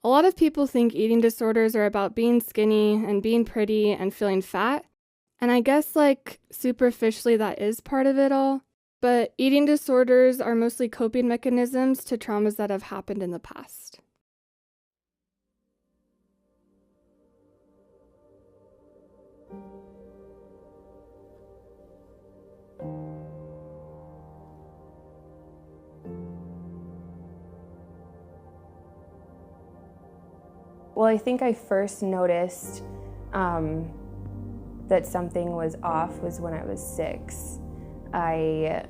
A lot of people think eating disorders are about being skinny and being pretty and feeling fat. And I guess, superficially, that is part of it all. But eating disorders are mostly coping mechanisms to traumas that have happened in the past. Well, I think I first noticed that something was off was when I was 6. I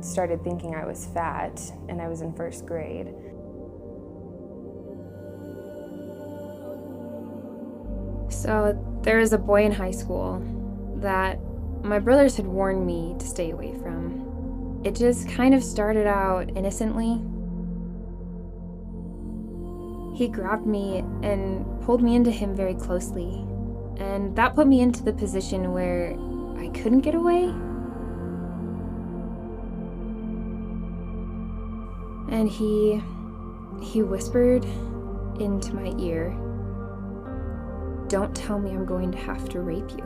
started thinking I was fat, and I was in 1st grade. So there was a boy in high school that my brothers had warned me to stay away from. It just kind of started out innocently. He grabbed me and pulled me into him very closely, and that put me into the position where I couldn't get away. And he whispered into my ear, "Don't tell me I'm going to have to rape you."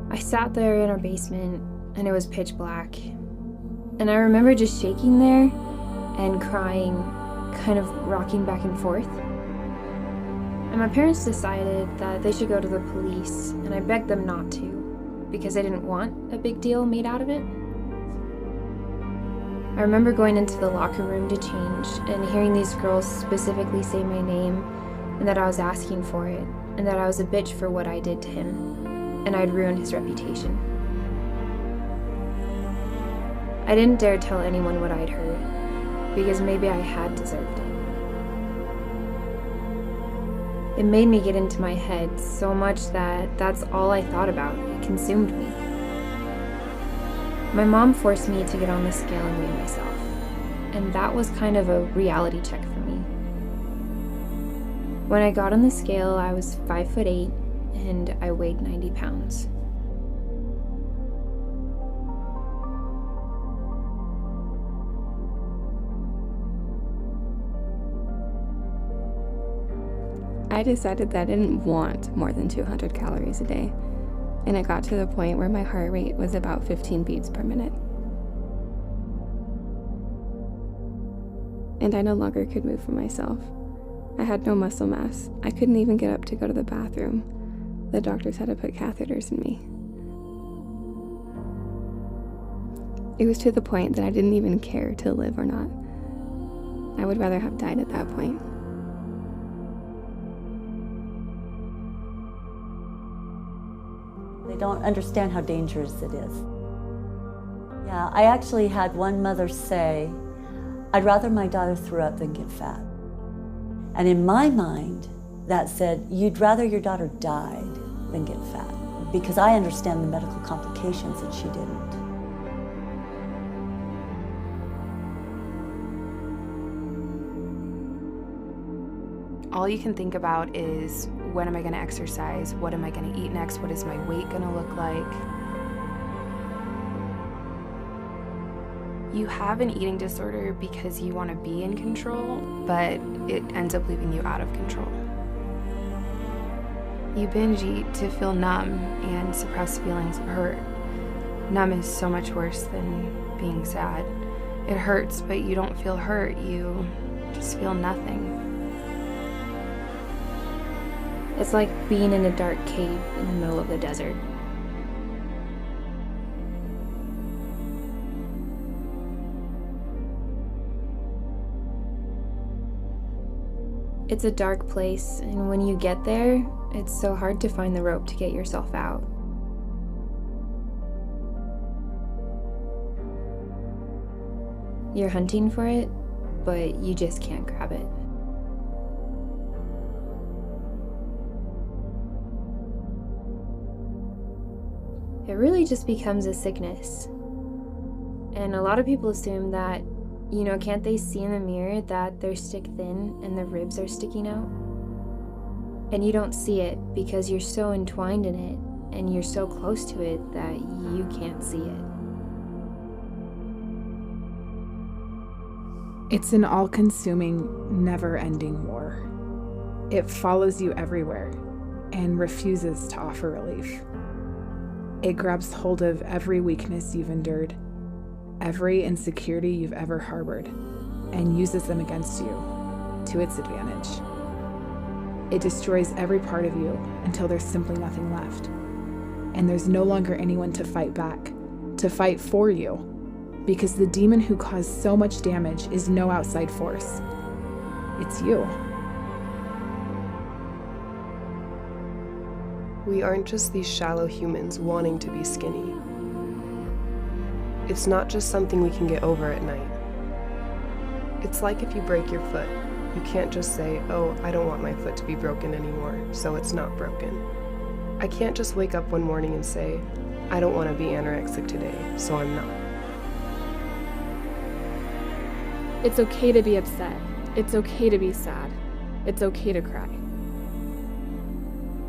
I sat there in our basement, and it was pitch black. And I remember just shaking there and crying, kind of rocking back and forth. And my parents decided that they should go to the police, and I begged them not to, because I didn't want a big deal made out of it. I remember going into the locker room to change and hearing these girls specifically say my name, and that I was asking for it, and that I was a bitch for what I did to him, and I'd ruined his reputation. I didn't dare tell anyone what I'd heard, because maybe I had deserved it. It made me get into my head so much that that's all I thought about. It consumed me. My mom forced me to get on the scale and weigh myself, and that was kind of a reality check for me. When I got on the scale, I was 5'8", and I weighed 90 pounds. I decided that I didn't want more than 200 calories a day, and it got to the point where my heart rate was about 15 beats per minute. And I no longer could move for myself. I had no muscle mass. I couldn't even get up to go to the bathroom. The doctors had to put catheters in me. It was to the point that I didn't even care to live or not. I would rather have died at that point. They don't understand how dangerous it is. Yeah, I actually had one mother say, "I'd rather my daughter threw up than get fat." And in my mind, that said, you'd rather your daughter died than get fat, because I understand the medical complications that she didn't. All you can think about is, when am I going to exercise? What am I going to eat next? What is my weight going to look like? You have an eating disorder because you want to be in control, but it ends up leaving you out of control. You binge eat to feel numb and suppress feelings of hurt. Numb is so much worse than being sad. It hurts, but you don't feel hurt. You just feel nothing. It's like being in a dark cave in the middle of the desert. It's a dark place, and when you get there, it's so hard to find the rope to get yourself out. You're hunting for it, but you just can't grab it. It really just becomes a sickness. And a lot of people assume that, can't they see in the mirror that they're stick thin and the ribs are sticking out? And you don't see it because you're so entwined in it and you're so close to it that you can't see it. It's an all-consuming, never-ending war. It follows you everywhere and refuses to offer relief. It grabs hold of every weakness you've endured, every insecurity you've ever harbored, and uses them against you to its advantage. It destroys every part of you until there's simply nothing left. And there's no longer anyone to fight back, to fight for you, because the demon who caused so much damage is no outside force. It's you. We aren't just these shallow humans wanting to be skinny. It's not just something we can get over at night. It's like if you break your foot, you can't just say, oh, I don't want my foot to be broken anymore, so it's not broken. I can't just wake up one morning and say, I don't want to be anorexic today, so I'm not. It's okay to be upset. It's okay to be sad. It's okay to cry.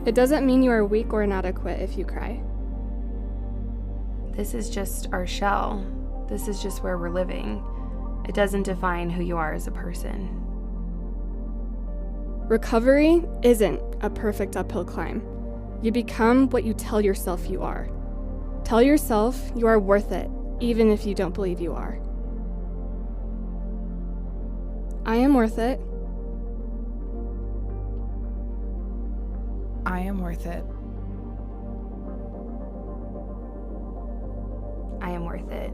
It doesn't mean you are weak or inadequate if you cry. This is just our shell. This is just where we're living. It doesn't define who you are as a person. Recovery isn't a perfect uphill climb. You become what you tell yourself you are. Tell yourself you are worth it, even if you don't believe you are. I am worth it. I am worth it. I am worth it.